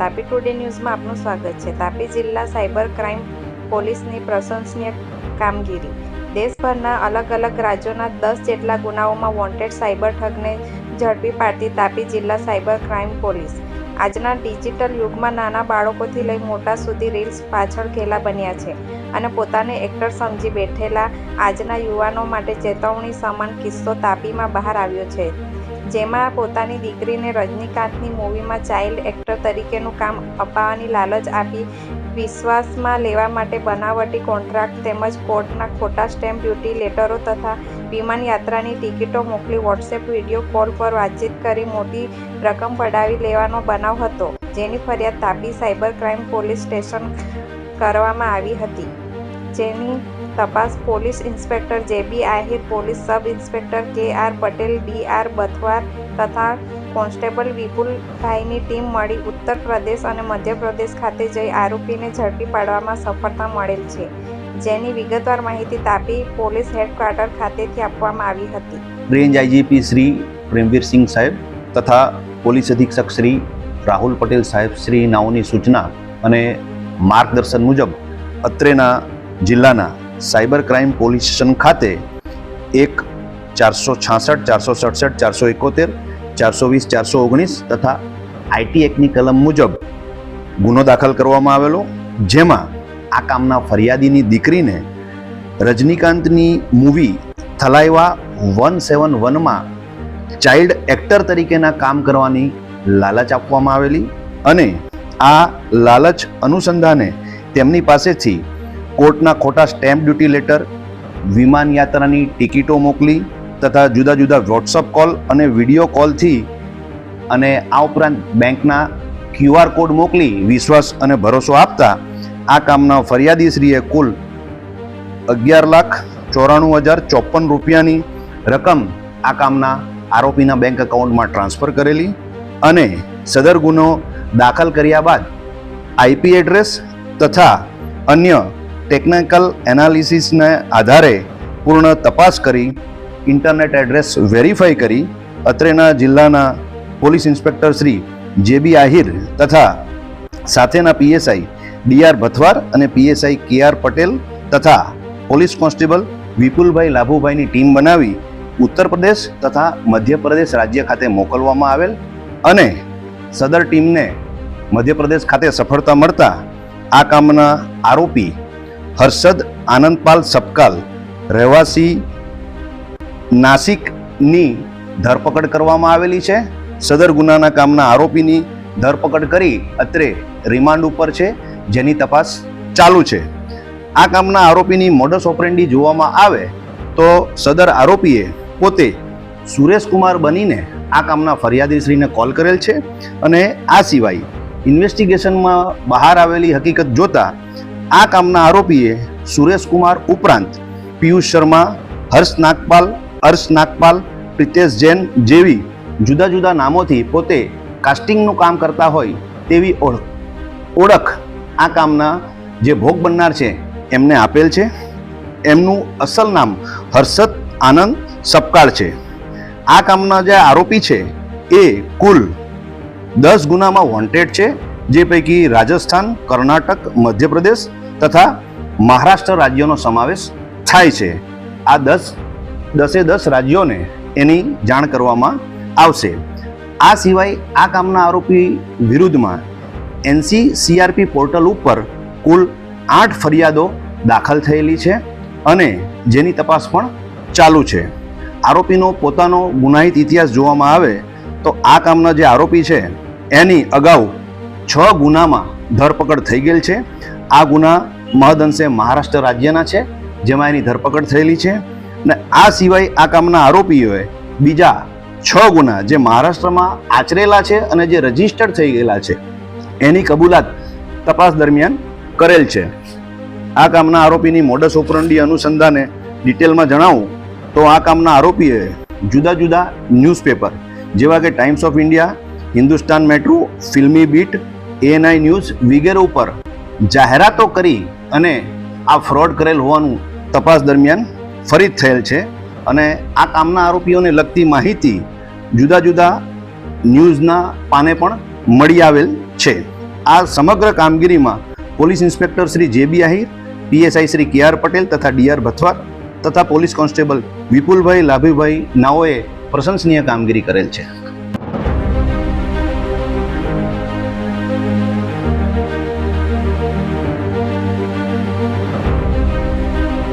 Tapi today ન્યૂઝમાં આપનું સ્વાગત છે. તાપી જિલ્લા સાયબર ક્રાઇમ પોલીસની પ્રશંસનીય કામગીરી. દેશભરના અલગ અલગ રાજ્યોના 10 જેટલા ગુનાઓમાં વોન્ટેડ સાયબર ઠગને ઝડપી પાડતી તાપી જિલ્લા સાયબર ક્રાઇમ પોલીસ આજના ડિજિટલ યુગમાં નાના બાળકોથી લઈ મોટા સુધી રીલ્સ પાછળ ઘેલા બન્યા છે અને પોતાને એક્ટર સમજી બેઠેલા આજના યુવાનો માટે ચેતવણી સમાન કિસ્સો તાપીમાં બહાર આવ્યો છે, જેમાં પોતાની દીકરીને રજનીકાંતની મૂવીમાં ચાઇલ્ડ એક્ટર તરીકેનું કામ અપાવવાની લાલચ આપી વિશ્વાસમાં લેવા માટે બનાવટી કોન્ટ્રાક્ટ તેમજ કોર્ટના ખોટા સ્ટેમ્પ ડ્યુટી લેટરો તથા વિમાન યાત્રાની ટિકિટો મોકલી વોટ્સએપ વિડીયો કોલ પર વાતચીત કરી મોટી રકમ પડાવી લેવાનો બનાવ હતો, જેની ફરિયાદ Tapi cyber crime police station કરવામાં આવી હતી, જેની તપાસ police inspector J B. Ahir, police sub inspector K R. Patel, D R. Bathwar તથા કોન્સ્ટેબલ વિપુલભાઈની ટીમ મળી ઉત્તર પ્રદેશ અને મધ્યપ્રદેશ ખાતે જઈ આરોપીને ઝડપી પાડવામાં સફળતા મળેલ છે, જેની વિગતવાર માહિતી તાપી પોલીસ હેડક્વાર્ટર ખાતેથી આપવામાં આવી હતી. રેન્જ આઈજીપી શ્રી પ્રેમવીરસિંહ સાહેબ તથા પોલીસ અધિક્ષક શ્રી રાહુલ પટેલ સાહેબ શ્રી નાઓની સૂચના અને માર્ગદર્શન મુજબ અત્રેના જિલ્લાના સાયબર ક્રાઇમ પોલીસ સ્ટેશન ખાતે 466, 467, 471, 420, 419 તથા આઈટી એક્ટની કલમ મુજબ ગુનો દાખલ કરવામાં આવેલો, જેમાં આ કામના ફરિયાદીની દીકરીને રજનીકાંતની મૂવી થલાઈવા 171માં ચાઇલ્ડ એક્ટર તરીકેના કામ કરવાની લાલચ આપવામાં આવેલી અને આ લાલચ અનુસંધાને તેમની પાસેથી કોર્ટના ખોટા સ્ટેમ્પ ડ્યુટી લેટર, વિમાન યાત્રાની ટિકિટો મોકલી તથા જુદા જુદા વોટ્સઅપ કોલ અને વિડીયો કોલથી અને આ ઉપરાંત બેંકના QR કોડ મોકલી વિશ્વાસ અને ભરોસો આપતા આ કામના ફરિયાદીશ્રીએ કુલ 11,94,054 રૂપિયાની રકમ આ કામના આરોપીના બેંક એકાઉન્ટમાં ટ્રાન્સફર કરેલી અને સદર ગુનો દાખલ કર્યા બાદ IP એડ્રેસ તથા અન્ય ટેકનિકલ એનાલિસિસને આધારે પૂર્ણ તપાસ કરી ઇન્ટરનેટ એડ્રેસ વેરીફાઈ કરી અત્રેના જિલ્લાના police inspector Shri J B. Ahir તથા સાથેના PSI ડી.આર. બથવાર અને PSI કે.આર. પટેલ તથા પોલીસ કોન્સ્ટેબલ વિપુલભાઈ લાભુભાઈની ટીમ બનાવી ઉત્તર પ્રદેશ તથા મધ્યપ્રદેશ રાજ્ય ખાતે મોકલવામાં આવેલ અને સદર ટીમને મધ્યપ્રદેશ ખાતે સફળતા મળતા આ કામના આરોપી હર્ષદ આનંદપાલ સપકાલ રહેવાસી નાસિકની ધરપકડ કરવામાં આવેલી છે. સદર ગુનાના કામના આરોપીની ધરપકડ કરી અત્રે રિમાન્ડ ઉપર છે, જેની તપાસ ચાલુ છે. આ કામના આરોપીની મોડસ ઓપરેન્ડી જોવામાં આવે તો સદર આરોપીએ પોતે સુરેશકુમાર બનીને આ કામના ફરિયાદીશ્રીને કોલ કરેલ છે અને આ સિવાય ઇન્વેસ્ટિગેશનમાં બહાર આવેલી હકીકત જોતા આ કામના આરોપીએ સુરેશકુમાર ઉપરાંત પિયુષ શર્મા, હર્ષ નાગપાલ, પ્રિતેશ જૈન જેવી જુદા જુદા નામોથી પોતે કાસ્ટિંગનું કામ કરતા હોય તેવી ઓળખ આ કામના જે ભોગ બનનાર છે એમને આપેલ છે. એમનું અસલ નામ હર્ષદ આનંદ સપકાળ છે. આ કામના જે આરોપી છે એ કુલ 10 ગુનામાં વોન્ટેડ છે, જે પૈકી રાજસ્થાન, કર્ણાટક, મધ્યપ્રદેશ તથા મહારાષ્ટ્ર રાજ્યોનો સમાવેશ થાય છે. આ 10 રાજ્યોને એની જાણ કરવામાં આવશે. આ સિવાય આ કામના આરોપી વિરુદ્ધમાં NCCRP પોર્ટલ ઉપર કુલ 8 ફરિયાદો દાખલ થયેલી છે અને જેની તપાસ પણ ચાલુ છે. આરોપીનો પોતાનો ગુનાહિત ઇતિહાસ જોવામાં આવે તો આ કામના જે આરોપી છે એની અગાઉ 6 ગુનામાં ધરપકડ થઈ ગયેલ છે. આ ગુના મહદઅંશે મહારાષ્ટ્ર રાજ્યના છે, જેમાં એની ધરપકડ થયેલી છે અને આ સિવાય આ કામના આરોપીઓએ બીજા 6 ગુના જે મહારાષ્ટ્રમાં આચરેલા છે અને જે રજીસ્ટર્ડ થઈ ગયેલા છે એની કબૂલાત તપાસ દરમિયાન કરેલ છે. આ કામના આરોપીની મોડસ ઓપરન્ડી અનુસંધાને ડિટેલમાં જણાવું તો આ કામના આરોપીએ જુદા જુદા ન્યૂઝપેપર જેવા કે times of India, Hindustan metro, ફિલ્મી બીટ, ANI ન્યૂઝ વગેરે ઉપર જાહેરાતો કરી અને આ ફ્રોડ કરેલ હોવાનું તપાસ દરમિયાન ફરિદ થયેલ છે અને આ કામના આરોપીઓને લગતી માહિતી જુદા જુદા ન્યૂઝના પાને પણ મળી આવેલ છે. આ સમગ્ર કામગીરીમાં police inspector Shri J B. Ahir, PSI Shri K R. Patel તથા ડી.આર. ભથવાર તથા પોલીસ કોન્સ્ટેબલ વિપુલભાઈ લાભીભાઈ નાઓએ પ્રશંસનીય કામગીરી કરેલ છે.